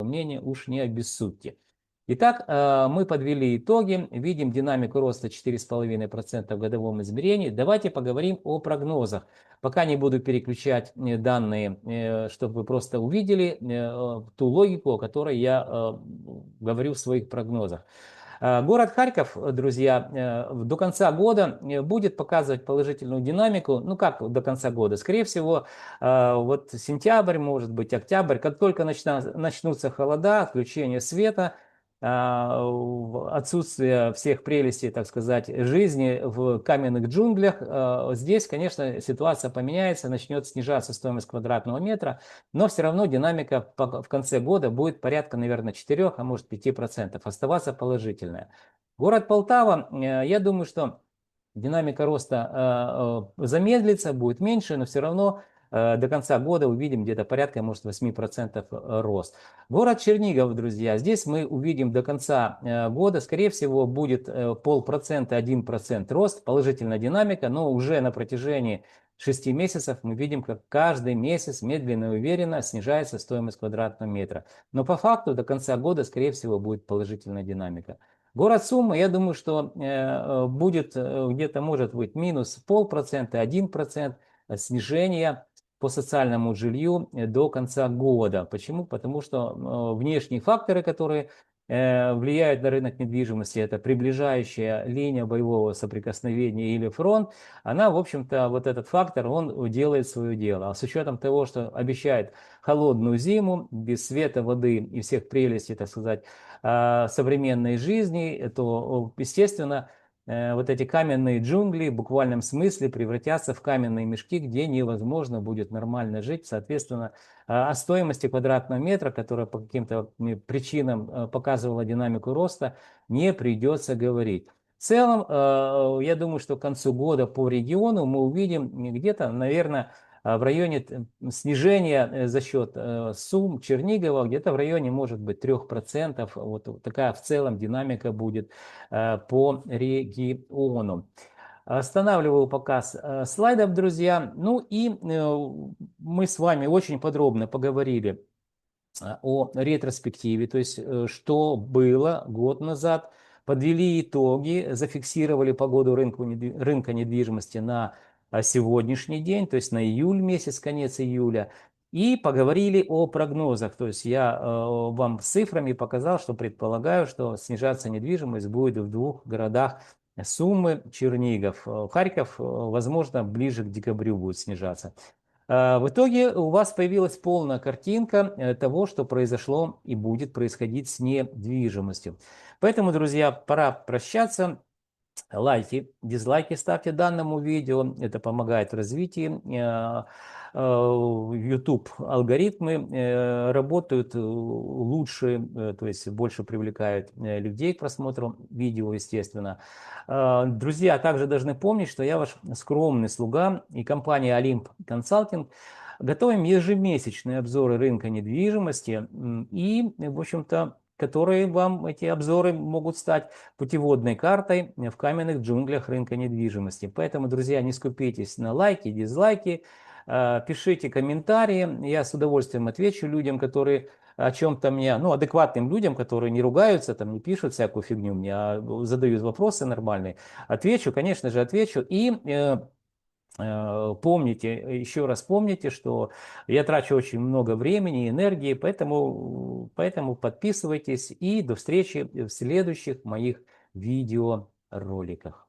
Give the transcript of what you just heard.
мнение уж не обессудьте. Итак, мы подвели итоги, видим динамику роста 4,5% в годовом измерении. Давайте поговорим о прогнозах. Пока не буду переключать данные, чтобы вы просто увидели ту логику, о которой я говорю в своих прогнозах. Город Харьков, друзья, до конца года будет показывать положительную динамику. Ну как до конца года? Скорее всего, вот сентябрь, может быть, октябрь, как только начнутся холода, отключение света, отсутствие всех прелестей, так сказать, жизни в каменных джунглях, здесь, конечно, ситуация поменяется, начнет снижаться стоимость квадратного метра, но все равно динамика в конце года будет порядка, наверное, 4, а может 5%, оставаться положительная. Город Полтава, я думаю, что динамика роста замедлится, будет меньше, но все равно до конца года увидим где-то порядка, может, 8% рост. Город Чернигов, друзья, здесь мы увидим до конца года, скорее всего, будет 0,5%, 1% рост, положительная динамика, но уже на протяжении 6 месяцев мы видим, как каждый месяц медленно и уверенно снижается стоимость квадратного метра. Но по факту до конца года, скорее всего, будет положительная динамика. Город Сумы, я думаю, что будет где-то, может быть, минус 0,5%, 1% снижения по социальному жилью до конца года. Почему? Потому что внешние факторы, которые влияют на рынок недвижимости, это приближающая линия боевого соприкосновения или фронт, она, в общем-то, вот этот фактор, он делает свое дело. А с учетом того, что обещает холодную зиму, без света, воды и всех прелестей, так сказать, современной жизни, то, естественно, вот эти каменные джунгли в буквальном смысле превратятся в каменные мешки, где невозможно будет нормально жить. Соответственно, о стоимости квадратного метра, которая по каким-то причинам показывала динамику роста, не придется говорить. В целом, я думаю, что к концу года по региону мы увидим где-то, наверное, в районе снижения за счет Сум, Чернигова, где-то в районе, может быть, 3%. Вот такая в целом динамика будет по региону. Останавливаю показ слайдов, друзья. Ну и мы с вами очень подробно поговорили о ретроспективе, то есть что было год назад, подвели итоги, зафиксировали погоду рынка недвижимости на сегодняшний день, то есть на июль месяц, конец июля, и поговорили о прогнозах. То есть я вам с цифрами показал, что предполагаю, что снижаться недвижимость будет в двух городах Сумы, Чернигов. Харьков, возможно, ближе к декабрю будет снижаться. В итоге у вас появилась полная картинка того, что произошло и будет происходить с недвижимостью. Поэтому, друзья, пора прощаться. Лайки, дизлайки ставьте данному видео, это помогает в развитии. YouTube алгоритмы работают лучше, то есть больше привлекают людей к просмотру видео, естественно. Друзья, также должны помнить, что я ваш скромный слуга, и компания Олимп Консалтинг готовим ежемесячные обзоры рынка недвижимости и, в общем-то, которые вам, эти обзоры, могут стать путеводной картой в каменных джунглях рынка недвижимости. Поэтому, друзья, не скупитесь на лайки, дизлайки, пишите комментарии, я с удовольствием отвечу людям, которые о чем-то мне, ну, адекватным людям, которые не ругаются, там, не пишут всякую фигню мне, а задают вопросы нормальные. Отвечу, конечно же, отвечу. И помните, еще раз помните, что я трачу очень много времени и энергии, поэтому подписывайтесь и до встречи в следующих моих видеороликах.